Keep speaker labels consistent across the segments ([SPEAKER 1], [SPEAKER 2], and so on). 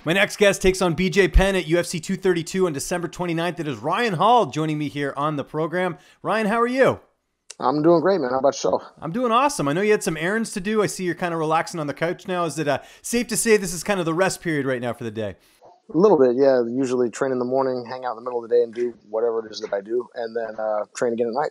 [SPEAKER 1] My next guest takes on BJ Penn at UFC 232 on December 29th. It is Ryan Hall joining me here on the program. Ryan, how are you?
[SPEAKER 2] I'm doing great, man. How about yourself?
[SPEAKER 1] I'm doing awesome. I know you had some errands to do. I see you're kind of relaxing on the couch now. Is it safe to say this is kind of the rest period right now for the day?
[SPEAKER 2] A little bit, yeah. Usually train in the morning, hang out in the middle of the day, and do whatever it is that I do, and then train again at night.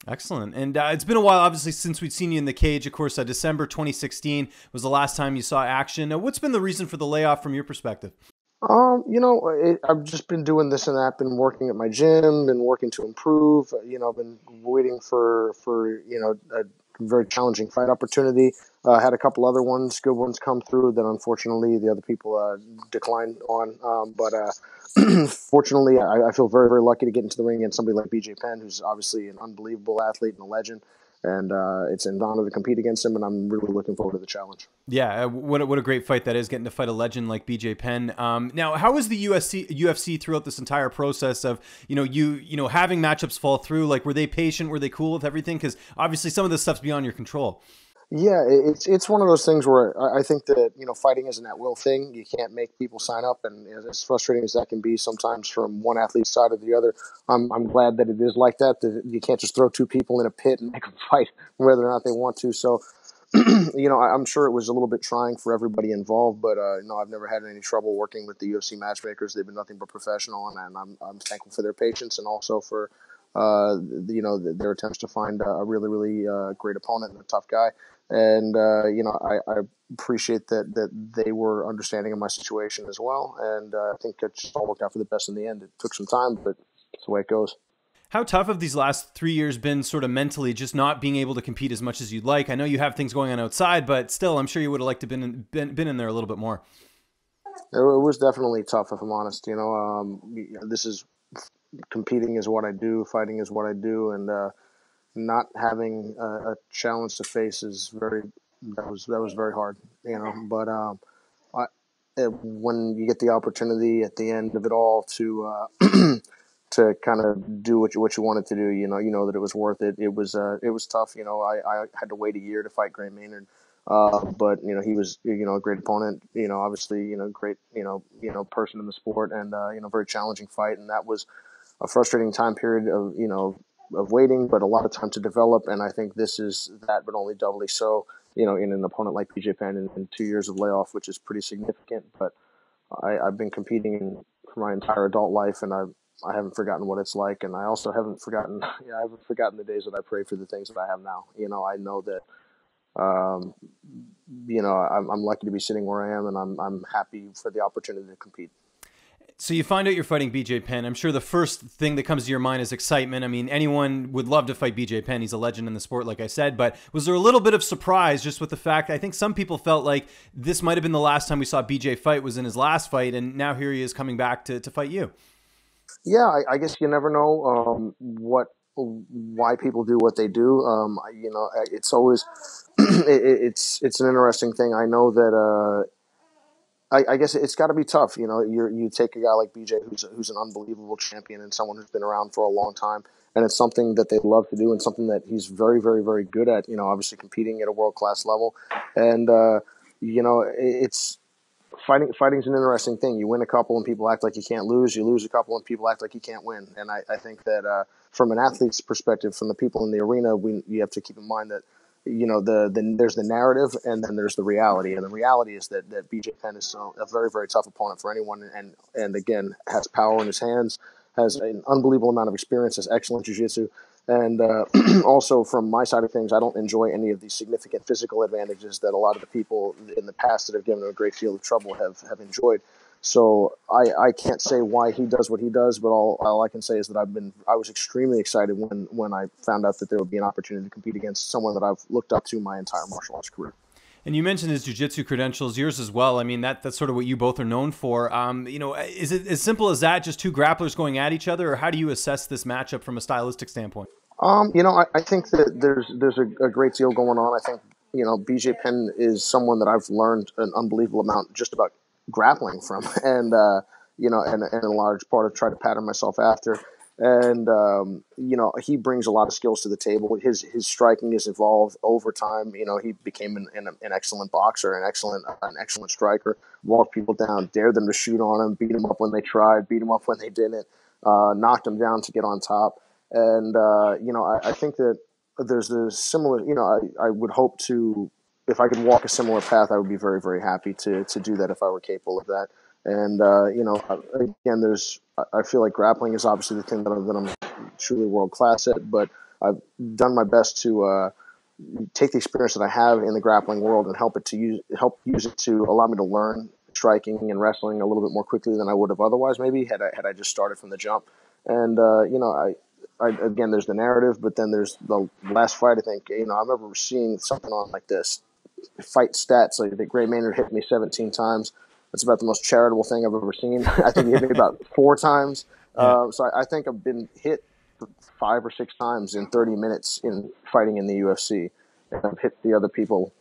[SPEAKER 1] Excellent. And it's been a while, obviously, since we'd seen you in the cage. Of course, December 2016 was the last time you saw action. What's been the reason for the layoff from your perspective?
[SPEAKER 2] I've just been doing this and that, been working at my gym, been working to improve, been waiting for a very challenging fight opportunity. Had a couple other good ones come through that unfortunately the other people declined on. But fortunately, I feel very, very lucky to get into the ring against somebody like BJ Penn, who's obviously an unbelievable athlete and a legend. And it's an honor to compete against him, and I'm really looking forward to the challenge.
[SPEAKER 1] Yeah, what a great fight that is, getting to fight a legend like BJ Penn. Now, how was the UFC throughout this entire process of you having matchups fall through? Like, were they patient? Were they cool with everything? Because obviously, some of this stuff's beyond your control.
[SPEAKER 2] Yeah, it's one of those things where I think that fighting is an at will thing. You can't make people sign up, and as frustrating as that can be sometimes from one athlete's side or the other, I'm glad that it is like that. That you can't just throw two people in a pit and make them fight whether or not they want to. So, I'm sure it was a little bit trying for everybody involved, but I've never had any trouble working with the UFC matchmakers. They've been nothing but professional, and I'm thankful for their patience and also for their attempts to find a really, really great opponent and a tough guy. And, I appreciate that they were understanding of my situation as well. And I think it just all worked out for the best in the end. It took some time, but it's the way it goes.
[SPEAKER 1] How tough have these last 3 years been sort of mentally, just not being able to compete as much as you'd like? I know you have things going on outside, but still, I'm sure you would have liked to been in there a little bit more.
[SPEAKER 2] It was definitely tough, if I'm honest. This is competing is what I do, fighting is what I do, and not having a challenge to face is that was very hard, But when you get the opportunity at the end of it all to to kind of do what you wanted to do, you know that it was worth it. It was tough. I had to wait a year to fight Gray Maynard, but he was a great opponent. Obviously great person in the sport, and very challenging fight, and that was a frustrating time period of waiting, but a lot of time to develop. And I think this is that, but only doubly so, in an opponent like BJ Penn in 2 years of layoff, which is pretty significant. But I've been competing for my entire adult life, and I haven't forgotten what it's like. And I also haven't forgotten, the days that I prayed for the things that I have now. I know that, I'm lucky to be sitting where I am, and I'm happy for the opportunity to compete.
[SPEAKER 1] So you find out you're fighting BJ Penn. I'm sure the first thing that comes to your mind is excitement. I mean, anyone would love to fight BJ Penn. He's a legend in the sport, like I said. But was there a little bit of surprise just with the fact, I think some people felt like this might have been the last time we saw BJ fight was in his last fight, and now here he is coming back to fight you.
[SPEAKER 2] Yeah, I guess you never know why people do what they do. It's always it's an interesting thing. I know that I guess it's got to be tough. You take a guy like BJ, who's an unbelievable champion and someone who's been around for a long time, and it's something that they love to do and something that he's very, very, very good at. Obviously competing at a world class level, and it's fighting's an interesting thing. You win a couple and people act like you can't lose. You lose a couple and people act like you can't win. And I think that from an athlete's perspective, from the people in the arena, you have to keep in mind that. There's the narrative, and then there's the reality. And the reality is that BJ Penn is a very, very tough opponent for anyone, and again, has power in his hands, has an unbelievable amount of experience, has excellent jiu-jitsu. And also from my side of things, I don't enjoy any of the significant physical advantages that a lot of the people in the past that have given him a great deal of trouble have enjoyed. So I can't say why he does what he does, but all I can say is that I was extremely excited when I found out that there would be an opportunity to compete against someone that I've looked up to my entire martial arts career.
[SPEAKER 1] And you mentioned his jiu-jitsu credentials, yours as well. I mean, that's sort of what you both are known for. Is it as simple as that, just two grapplers going at each other, or how do you assess this matchup from a stylistic standpoint?
[SPEAKER 2] I think that there's a great deal going on. I think, BJ Penn is someone that I've learned an unbelievable amount just about grappling from, and a large part of try to pattern myself after. And he brings a lot of skills to the table. His striking has evolved over time. He became an excellent boxer, an excellent striker. Walked people down, dared them to shoot on him, beat them up when they tried, beat them up when they didn't, knocked them down to get on top. And I think that there's a similar. I would hope to, if I could walk a similar path, I would be very, very happy to do that if I were capable of that. And again, I feel like grappling is obviously the thing that I'm truly world class at. But I've done my best to take the experience that I have in the grappling world and help use it to allow me to learn striking and wrestling a little bit more quickly than I would have otherwise. Maybe had I just started from the jump. And I again, there's the narrative, but then there's the last fight. I think I remember seeing something on like this fight stats. Like that Gray Maynard hit me 17 times. That's about the most charitable thing I've ever seen. I think he hit me about 4 times.
[SPEAKER 1] Yeah.
[SPEAKER 2] So I think I've been hit 5 or 6 times in 30 minutes in fighting in the UFC. And I've hit the other people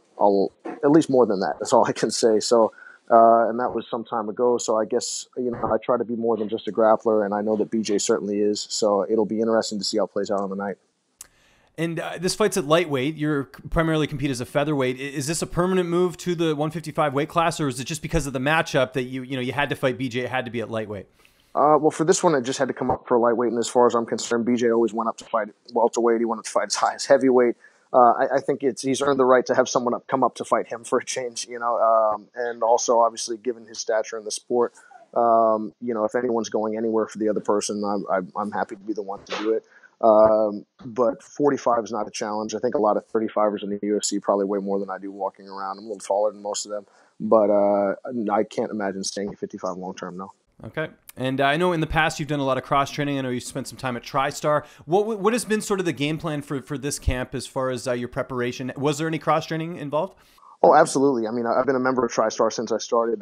[SPEAKER 2] at least more than that. That's all I can say. So, and that was some time ago. So I guess, I try to be more than just a grappler, and I know that BJ certainly is. So it'll be interesting to see how it plays out on the night.
[SPEAKER 1] And this fight's at lightweight. You're primarily compete as a featherweight. Is this a permanent move to the 155 weight class, or is it just because of the matchup that you had to fight BJ? It had to be at lightweight.
[SPEAKER 2] Well, for this one, it just had to come up for lightweight. And as far as I'm concerned, BJ always went up to fight welterweight. He wanted to fight as high as heavyweight. I think he's earned the right to have someone come up to fight him for a change. And also obviously given his stature in the sport, if anyone's going anywhere for the other person, I'm happy to be the one to do it. But 45 is not a challenge. I think a lot of 35ers in the UFC probably weigh more than I do walking around. I'm a little taller than most of them, but I can't imagine staying at 55 long term. No.
[SPEAKER 1] Okay. And I know in the past you've done a lot of cross training. I know you spent some time at TriStar. What has been sort of the game plan for this camp as far as your preparation? Was there any cross training involved?
[SPEAKER 2] Oh, absolutely. I mean, I've been a member of TriStar since I started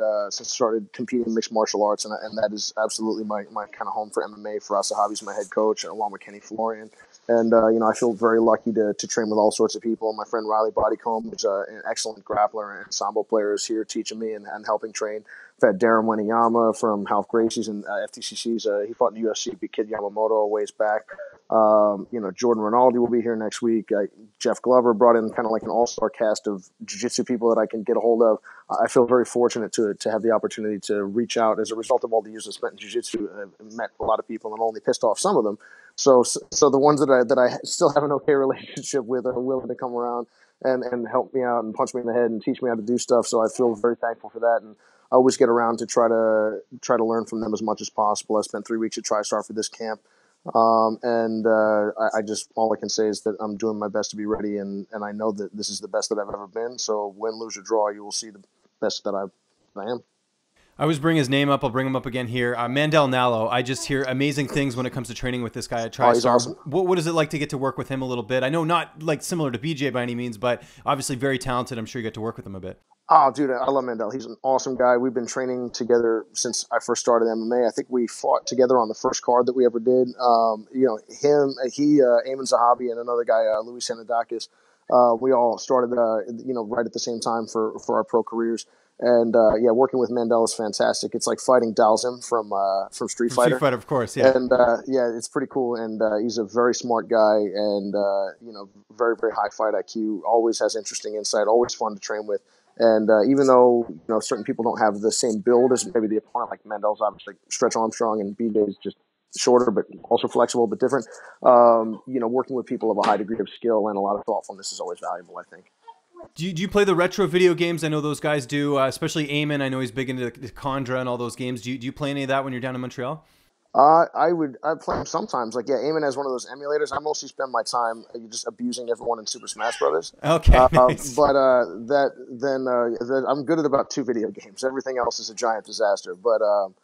[SPEAKER 2] competing in mixed martial arts, and that is absolutely my kind of home for MMA. Faraz Sahabi's my head coach, along with Kenny Florian. And, I feel very lucky to train with all sorts of people. My friend Riley Bodycomb, who's an excellent grappler and sambo player, is here teaching me and helping train. I've had Darren Weniyama from Half Gracie's and FTCC's. He fought in the UFC, beat Kid Yamamoto a ways back. Jordan Rinaldi will be here next week. Jeff Glover brought in kind of like an all-star cast of jiu-jitsu people that I can get a hold of. I feel very fortunate to have the opportunity to reach out as a result of all the years I spent in jiu-jitsu. I've met a lot of people and only pissed off some of them. So the ones that I still have an okay relationship with are willing to come around and help me out and punch me in the head and teach me how to do stuff. So I feel very thankful for that. And I always get around to try to learn from them as much as possible. I spent 3 weeks at TriStar for this camp. I just, all I can say is that I'm doing my best to be ready, and I know that this is the best that I've ever been. So win, lose, or draw, you will see the best that I am.
[SPEAKER 1] I always bring his name up. I'll bring him up again here. Mandel Nallo. I just hear amazing things when it comes to training with this guy at TriStar.
[SPEAKER 2] Oh, he's awesome.
[SPEAKER 1] What is it like to get to work with him a little bit? I know not like similar to BJ by any means, but obviously very talented. I'm sure you get to work with him a bit.
[SPEAKER 2] Oh, dude, I love Mandel. He's an awesome guy. We've been training together since I first started MMA. I think we fought together on the first card that we ever did. Ayman Zahabi, and another guy, Louis Sanadakis. We all started, right at the same time for our pro careers. And working with Mandel is fantastic. It's like fighting Dalsim from Street Fighter.
[SPEAKER 1] Street Fighter, of course, yeah.
[SPEAKER 2] And it's pretty cool. And he's a very smart guy, and very, very high fight IQ. Always has interesting insight. Always fun to train with. And even though certain people don't have the same build as maybe the opponent, like Mandel's obviously Stretch Armstrong, and BJ's just shorter but also flexible but different. Working with people of a high degree of skill and a lot of thoughtfulness is always valuable, I think.
[SPEAKER 1] Do you play the retro video games? I know those guys do, especially Eamon. I know he's big into Contra and all those games. Do you play any of that when you're down in Montreal?
[SPEAKER 2] I play them sometimes. Like, Eamon has one of those emulators. I mostly spend my time just abusing everyone in Super Smash Brothers.
[SPEAKER 1] Okay, nice.
[SPEAKER 2] But I'm good at about 2 video games. Everything else is a giant disaster. But I'm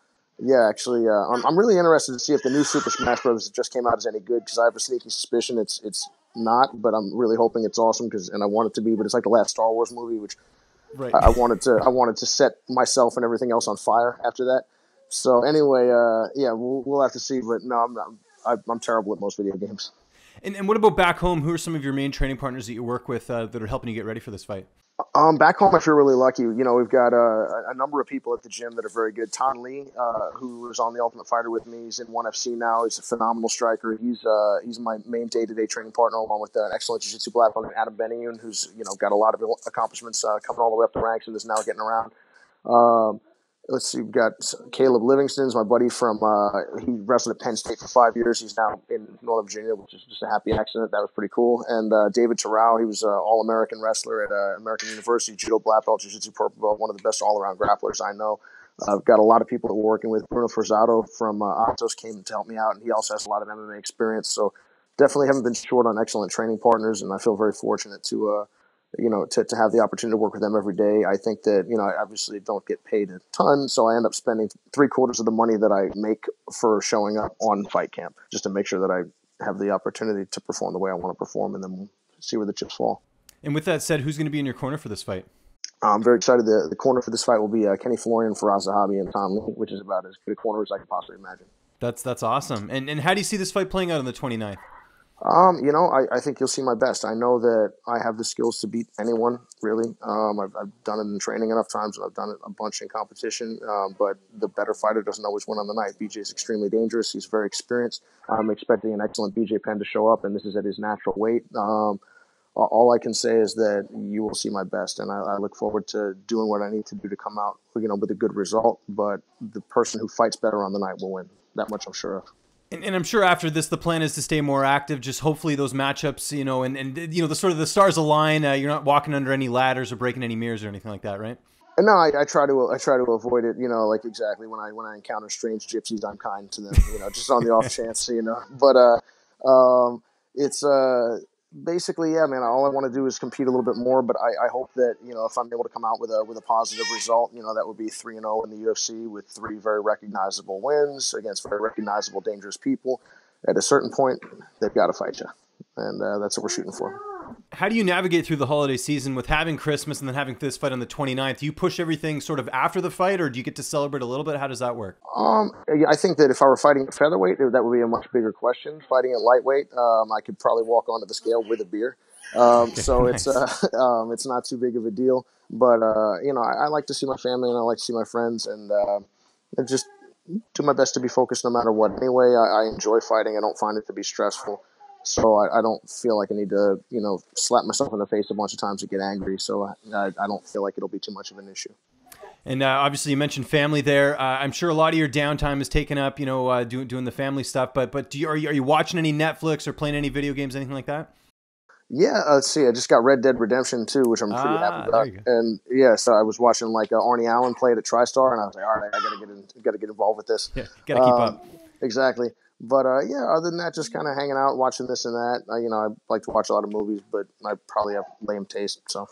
[SPEAKER 2] really interested to see if the new Super Smash Brothers that just came out is any good, because I have a sneaky suspicion it's not. But I'm really hoping it's awesome, and I want it to be. But it's like the last Star Wars movie, which right. I wanted to set myself and everything else on fire after that. So anyway, we'll have to see. But no, I'm terrible at most video games.
[SPEAKER 1] And what about back home? Who are some of your main training partners that you work with that are helping you get ready for this fight?
[SPEAKER 2] Back home, I feel really lucky. You know, we've got a number of people at the gym that are very good. Ton Lee, who was on The Ultimate Fighter with me, he's in ONE FC now. He's a phenomenal striker. He's my main day-to-day training partner, along with an excellent jiu-jitsu black belt, Adam Benyun, who's got a lot of accomplishments coming all the way up the ranks and is now getting around. Um, let's see, we've got Caleb Livingston's my buddy from, he wrestled at Penn State for 5 years. He's now in Northern Virginia, which is just a happy accident. That was pretty cool. And David Terrell, he was an All-American wrestler at American University, judo black belt, jiu-jitsu purple belt, one of the best all-around grapplers I know. I've got a lot of people that we're working with. Bruno Forzato from Atos came to help me out, and he also has a lot of MMA experience. So definitely haven't been short on excellent training partners, and I feel very fortunate to to have the opportunity to work with them every day. I think that, I obviously don't get paid a ton, so I end up spending 3/4 of the money that I make for showing up on fight camp, just to make sure that I have the opportunity to perform the way I want to perform, and then we'll see where the chips fall.
[SPEAKER 1] And with that said, who's going to be in your corner for this fight?
[SPEAKER 2] I'm very excited. The corner for this fight will be Kenny Florian, Faraz Zahabi, and Tom Lee, which is about as good a corner as I could possibly imagine.
[SPEAKER 1] That's awesome. And how do you see this fight playing out on the 29th?
[SPEAKER 2] I think you'll see my best. I know that I have the skills to beat anyone, really. I've done it in training enough times, and I've done it a bunch in competition. But the better fighter doesn't always win on the night. BJ is extremely dangerous. He's very experienced. I'm expecting an excellent BJ Penn to show up, and this is at his natural weight. All I can say is that you will see my best, and I look forward to doing what I need to do to come out, with a good result. But the person who fights better on the night will win. That much I'm sure of.
[SPEAKER 1] And I'm sure after this, the plan is to stay more active. Just hopefully those matchups, and the sort of the stars align. You're not walking under any ladders or breaking any mirrors or anything like that, right?
[SPEAKER 2] No, I try to avoid it. Like exactly when I encounter strange gypsies, I'm kind to them. Just on the off chance. But it's basically, yeah, man. All I want to do is compete a little bit more. But I hope that if I'm able to come out with a positive result, that would be 3-0 in the UFC with 3 very recognizable wins against very recognizable, dangerous people. At a certain point, they've got to fight you, and that's what we're shooting for.
[SPEAKER 1] How do you navigate through the holiday season with having Christmas and then having this fight on the 29th? Do you push everything sort of after the fight, or do you get to celebrate a little bit? How does that work?
[SPEAKER 2] I think that if I were fighting at featherweight, that would be a much bigger question. Fighting at lightweight, I could probably walk onto the scale with a beer. So nice. It's not too big of a deal. But, I like to see my family and I like to see my friends, and just do my best to be focused no matter what. Anyway, I enjoy fighting. I don't find it to be stressful. So I don't feel like I need to, slap myself in the face a bunch of times to get angry. So I don't feel like it'll be too much of an issue.
[SPEAKER 1] And obviously you mentioned family there. I'm sure a lot of your downtime is taken up, doing the family stuff. But are you watching any Netflix or playing any video games, anything like that?
[SPEAKER 2] Yeah, let's see. I just got Red Dead Redemption 2, which I'm pretty happy about. And yeah, so I was watching Arnie Allen play it at TriStar, and I was like, all right, I gotta get involved with this.
[SPEAKER 1] Yeah, gotta keep up.
[SPEAKER 2] Exactly. But other than that, just kind of hanging out, watching this and that. I like to watch a lot of movies, but I probably have lame taste. So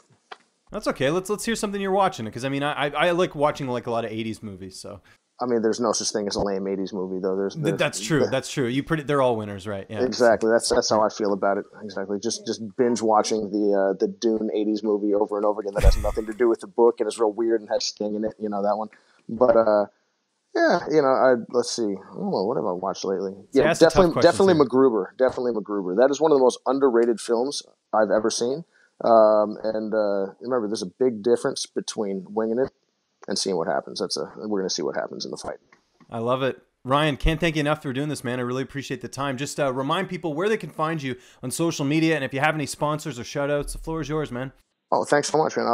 [SPEAKER 1] that's okay. Let's hear something you're watching, because I like watching a lot of 80s movies. So
[SPEAKER 2] there's no such thing as a lame 80s movie, though.
[SPEAKER 1] That's true. That's true. They're all winners, right? Yeah.
[SPEAKER 2] Exactly. That's how I feel about it. Exactly. Just binge watching the Dune 80s movie over and over again that has nothing to do with the book and is real weird and has Sting in it. That one. But yeah, let's see. Oh, what have I watched lately? Yeah, definitely MacGruber. Definitely MacGruber. That is one of the most underrated films I've ever seen. And remember, there's a big difference between winging it and seeing what happens. We're going to see what happens in the fight.
[SPEAKER 1] I love it. Ryan, can't thank you enough for doing this, man. I really appreciate the time. Just remind people where they can find you on social media, and if you have any sponsors or shout-outs, the floor is yours, man.
[SPEAKER 2] Oh, thanks so much, man.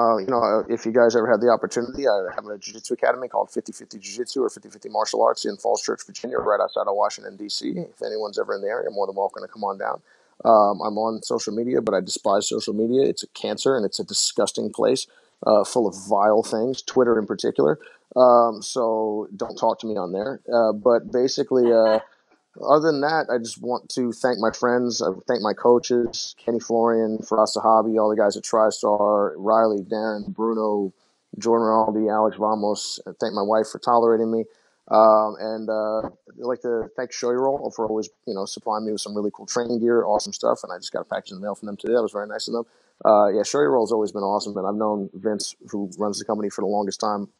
[SPEAKER 2] If you guys ever had the opportunity, I have a jiu-jitsu academy called 50/50 Jiu-Jitsu or 50/50 Martial Arts in Falls Church, Virginia, right outside of Washington, D.C. If anyone's ever in the area, more than welcome to come on down. I'm on social media, but I despise social media. It's a cancer, and it's a disgusting place full of vile things, Twitter in particular. So don't talk to me on there. But basically... other than that, I just want to thank my friends. I thank my coaches, Kenny Florian, Faraz Zahabi, all the guys at TriStar, Riley, Darren, Bruno, Jordan Rinaldi, Alex Ramos. I thank my wife for tolerating me. And I'd like to thank Sherdog for always, supplying me with some really cool training gear, awesome stuff. And I just got a package in the mail from them today. That was very nice of them. Sherdog has always been awesome. And I've known Vince, who runs the company for the longest time,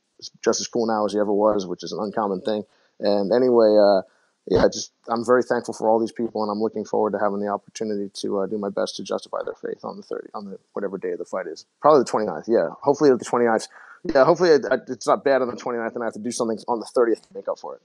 [SPEAKER 2] just as cool now as he ever was, which is an uncommon thing. And anyway, yeah, just I'm very thankful for all these people, and I'm looking forward to having the opportunity to do my best to justify their faith on the 30, on the whatever day of the fight is. Probably the 29th. Yeah, hopefully the 29th. Yeah, hopefully it's not bad on the 29th, and I have to do something on the 30th to make up for it.